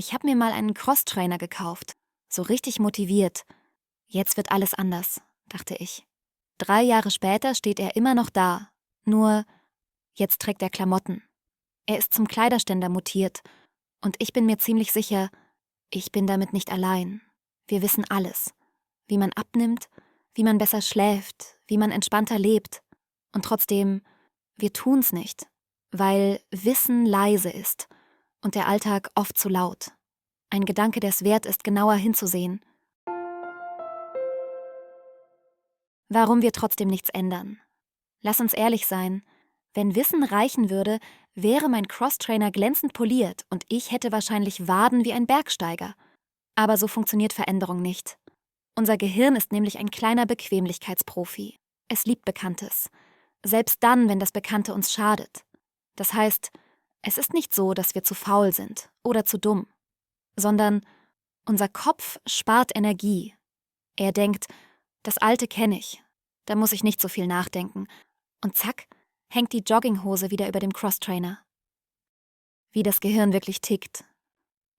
Ich habe mir mal einen Crosstrainer gekauft. So richtig motiviert. Jetzt wird alles anders, dachte ich. 3 Jahre später steht er immer noch da. Nur, jetzt trägt er Klamotten. Er ist zum Kleiderständer mutiert. Und ich bin mir ziemlich sicher, ich bin damit nicht allein. Wir wissen alles. Wie man abnimmt, wie man besser schläft, wie man entspannter lebt. Und trotzdem, wir tun's nicht, weil Wissen leise ist und der Alltag oft zu laut. Ein Gedanke, der es wert ist, genauer hinzusehen. Warum wir trotzdem nichts ändern. Lass uns ehrlich sein. Wenn Wissen reichen würde, wäre mein Crosstrainer glänzend poliert und ich hätte wahrscheinlich Waden wie ein Bergsteiger. Aber so funktioniert Veränderung nicht. Unser Gehirn ist nämlich ein kleiner Bequemlichkeitsprofi. Es liebt Bekanntes. Selbst dann, wenn das Bekannte uns schadet. Das heißt, es ist nicht so, dass wir zu faul sind oder zu dumm, sondern unser Kopf spart Energie. Er denkt, das Alte kenne ich, da muss ich nicht so viel nachdenken. Und zack, hängt die Jogginghose wieder über dem Crosstrainer. Wie das Gehirn wirklich tickt.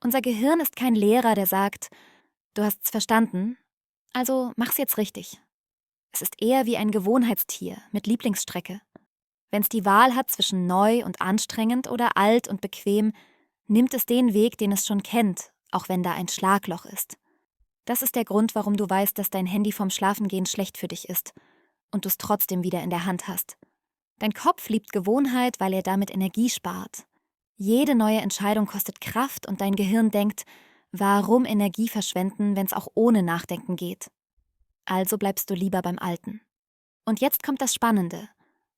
Unser Gehirn ist kein Lehrer, der sagt, du hast's verstanden, also mach's jetzt richtig. Es ist eher wie ein Gewohnheitstier mit Lieblingsstrecke. Wenn's die Wahl hat zwischen neu und anstrengend oder alt und bequem, nimmt es den Weg, den es schon kennt, auch wenn da ein Schlagloch ist. Das ist der Grund, warum du weißt, dass dein Handy vorm Schlafengehen schlecht für dich ist und du es trotzdem wieder in der Hand hast. Dein Kopf liebt Gewohnheit, weil er damit Energie spart. Jede neue Entscheidung kostet Kraft und dein Gehirn denkt, warum Energie verschwenden, wenn es auch ohne Nachdenken geht? Also bleibst du lieber beim Alten. Und jetzt kommt das Spannende.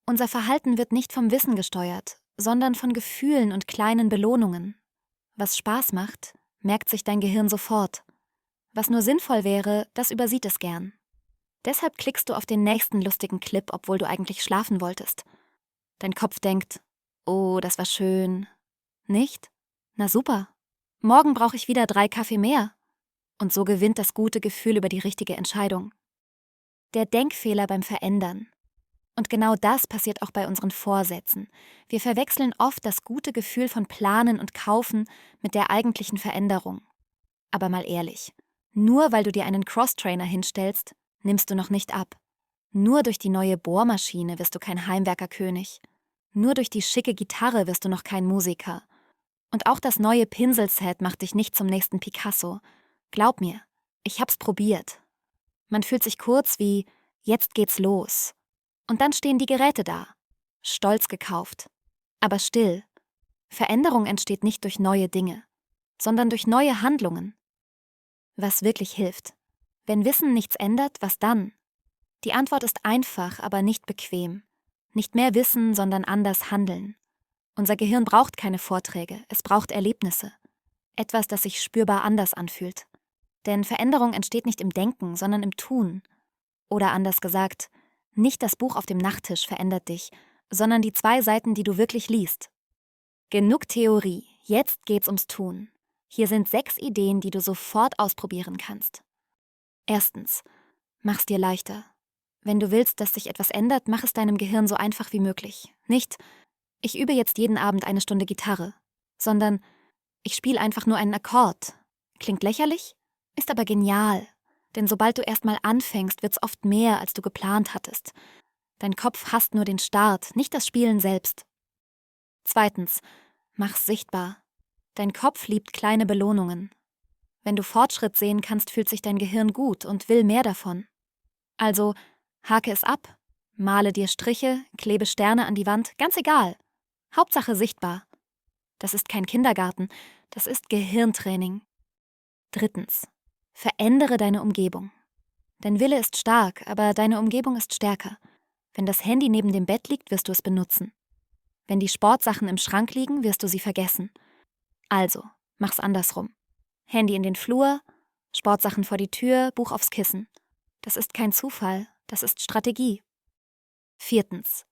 Unser Verhalten wird nicht vom Wissen gesteuert, sondern von Gefühlen und kleinen Belohnungen. Was Spaß macht, merkt sich dein Gehirn sofort. Was nur sinnvoll wäre, das übersieht es gern. Deshalb klickst du auf den nächsten lustigen Clip, obwohl du eigentlich schlafen wolltest. Dein Kopf denkt, oh, das war schön. Nicht? Na super. Morgen brauche ich wieder 3 Kaffee mehr. Und so gewinnt das gute Gefühl über die richtige Entscheidung. Der Denkfehler beim Verändern. Und genau das passiert auch bei unseren Vorsätzen. Wir verwechseln oft das gute Gefühl von Planen und Kaufen mit der eigentlichen Veränderung. Aber mal ehrlich, nur weil du dir einen Crosstrainer hinstellst, nimmst du noch nicht ab. Nur durch die neue Bohrmaschine wirst du kein Heimwerkerkönig. Nur durch die schicke Gitarre wirst du noch kein Musiker. Und auch das neue Pinselset macht dich nicht zum nächsten Picasso. Glaub mir, ich hab's probiert. Man fühlt sich kurz wie, jetzt geht's los. Und dann stehen die Geräte da. Stolz gekauft. Aber still. Veränderung entsteht nicht durch neue Dinge, sondern durch neue Handlungen. Was wirklich hilft. Wenn Wissen nichts ändert, was dann? Die Antwort ist einfach, aber nicht bequem. Nicht mehr wissen, sondern anders handeln. Unser Gehirn braucht keine Vorträge, es braucht Erlebnisse. Etwas, das sich spürbar anders anfühlt. Denn Veränderung entsteht nicht im Denken, sondern im Tun. Oder anders gesagt, nicht das Buch auf dem Nachttisch verändert dich, sondern die 2 Seiten, die du wirklich liest. Genug Theorie, jetzt geht's ums Tun. Hier sind 6 Ideen, die du sofort ausprobieren kannst. Erstens, mach's dir leichter. Wenn du willst, dass sich etwas ändert, mach es deinem Gehirn so einfach wie möglich. Nicht, ich übe jetzt jeden Abend 1 Stunde Gitarre, sondern ich spiele einfach nur einen Akkord. Klingt lächerlich, ist aber genial. Denn sobald du erstmal anfängst, wird's oft mehr, als du geplant hattest. Dein Kopf hasst nur den Start, nicht das Spielen selbst. Zweitens, mach's sichtbar. Dein Kopf liebt kleine Belohnungen. Wenn du Fortschritt sehen kannst, fühlt sich dein Gehirn gut und will mehr davon. Also, hake es ab, male dir Striche, klebe Sterne an die Wand, ganz egal. Hauptsache sichtbar. Das ist kein Kindergarten, das ist Gehirntraining. Drittens, verändere deine Umgebung. Dein Wille ist stark, aber deine Umgebung ist stärker. Wenn das Handy neben dem Bett liegt, wirst du es benutzen. Wenn die Sportsachen im Schrank liegen, wirst du sie vergessen. Also, mach's andersrum. Handy in den Flur, Sportsachen vor die Tür, Buch aufs Kissen. Das ist kein Zufall, das ist Strategie. Viertens,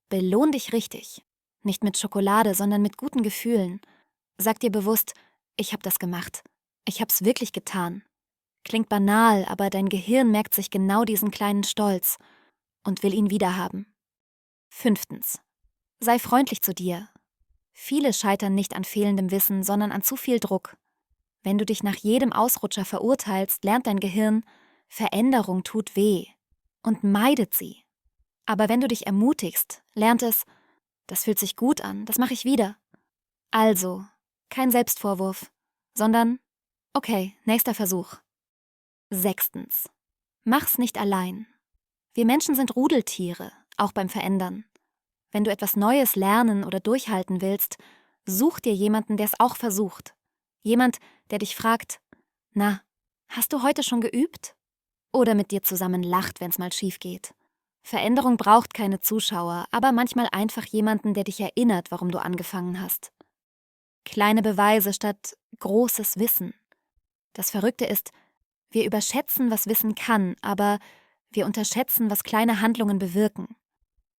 belohn dich richtig. Nicht mit Schokolade, sondern mit guten Gefühlen. Sag dir bewusst, ich hab das gemacht. Ich hab's wirklich getan. Klingt banal, aber dein Gehirn merkt sich genau diesen kleinen Stolz und will ihn wiederhaben. Fünftens, sei freundlich zu dir. Viele scheitern nicht an fehlendem Wissen, sondern an zu viel Druck. Wenn du dich nach jedem Ausrutscher verurteilst, lernt dein Gehirn, Veränderung tut weh und meidet sie. Aber wenn du dich ermutigst, lernt es, das fühlt sich gut an, das mache ich wieder. Also, kein Selbstvorwurf, sondern, okay, nächster Versuch. 6. Mach's nicht allein. Wir Menschen sind Rudeltiere, auch beim Verändern. Wenn du etwas Neues lernen oder durchhalten willst, such dir jemanden, der es auch versucht. Jemand, der dich fragt, na, hast du heute schon geübt? Oder mit dir zusammen lacht, wenn's mal schief geht. Veränderung braucht keine Zuschauer, aber manchmal einfach jemanden, der dich erinnert, warum du angefangen hast. Kleine Beweise statt großes Wissen. Das Verrückte ist, wir überschätzen, was Wissen kann, aber wir unterschätzen, was kleine Handlungen bewirken.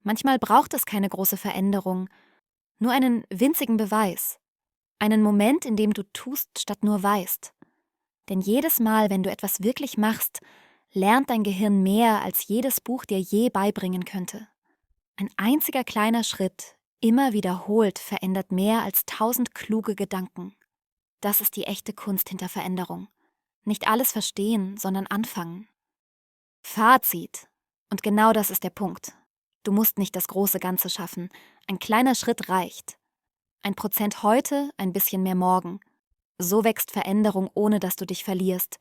Manchmal braucht es keine große Veränderung, nur einen winzigen Beweis. Einen Moment, in dem du tust, statt nur weißt. Denn jedes Mal, wenn du etwas wirklich machst, lernt dein Gehirn mehr, als jedes Buch dir je beibringen könnte. Ein einziger kleiner Schritt, immer wiederholt, verändert mehr als 1000 kluge Gedanken. Das ist die echte Kunst hinter Veränderung. Nicht alles verstehen, sondern anfangen. Fazit. Und genau das ist der Punkt. Du musst nicht das große Ganze schaffen. Ein kleiner Schritt reicht. 1% heute, ein bisschen mehr morgen. So wächst Veränderung, ohne dass du dich verlierst.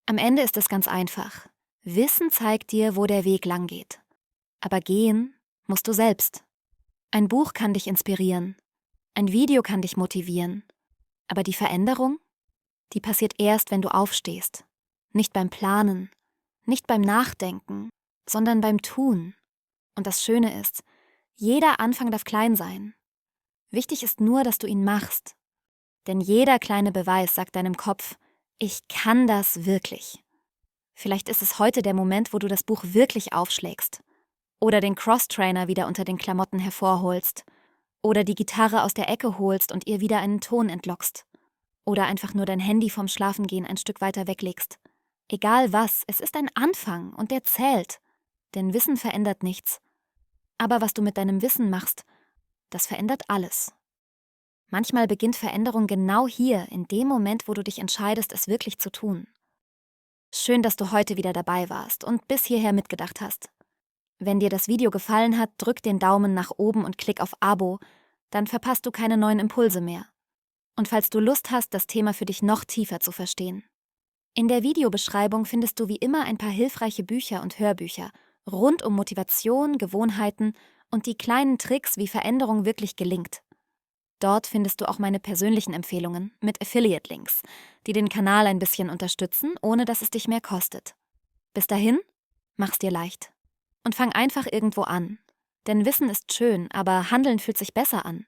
Am Ende ist es ganz einfach. Wissen zeigt dir, wo der Weg lang geht. Aber gehen musst du selbst. Ein Buch kann dich inspirieren. Ein Video kann dich motivieren. Aber die Veränderung, die passiert erst, wenn du aufstehst. Nicht beim Planen, nicht beim Nachdenken, sondern beim Tun. Und das Schöne ist, jeder Anfang darf klein sein. Wichtig ist nur, dass du ihn machst. Denn jeder kleine Beweis sagt deinem Kopf, ich kann das wirklich. Vielleicht ist es heute der Moment, wo du das Buch wirklich aufschlägst. Oder den Crosstrainer wieder unter den Klamotten hervorholst. Oder die Gitarre aus der Ecke holst und ihr wieder einen Ton entlockst. Oder einfach nur dein Handy vom Schlafengehen ein Stück weiter weglegst. Egal was, es ist ein Anfang und der zählt. Denn Wissen verändert nichts. Aber was du mit deinem Wissen machst, das verändert alles. Manchmal beginnt Veränderung genau hier, in dem Moment, wo du dich entscheidest, es wirklich zu tun. Schön, dass du heute wieder dabei warst und bis hierher mitgedacht hast. Wenn dir das Video gefallen hat, drück den Daumen nach oben und klick auf Abo, dann verpasst du keine neuen Impulse mehr. Und falls du Lust hast, das Thema für dich noch tiefer zu verstehen. In der Videobeschreibung findest du wie immer ein paar hilfreiche Bücher und Hörbücher rund um Motivation, Gewohnheiten und die kleinen Tricks, wie Veränderung wirklich gelingt. Dort findest du auch meine persönlichen Empfehlungen mit Affiliate-Links, die den Kanal ein bisschen unterstützen, ohne dass es dich mehr kostet. Bis dahin, mach's dir leicht. Und fang einfach irgendwo an. Denn Wissen ist schön, aber Handeln fühlt sich besser an.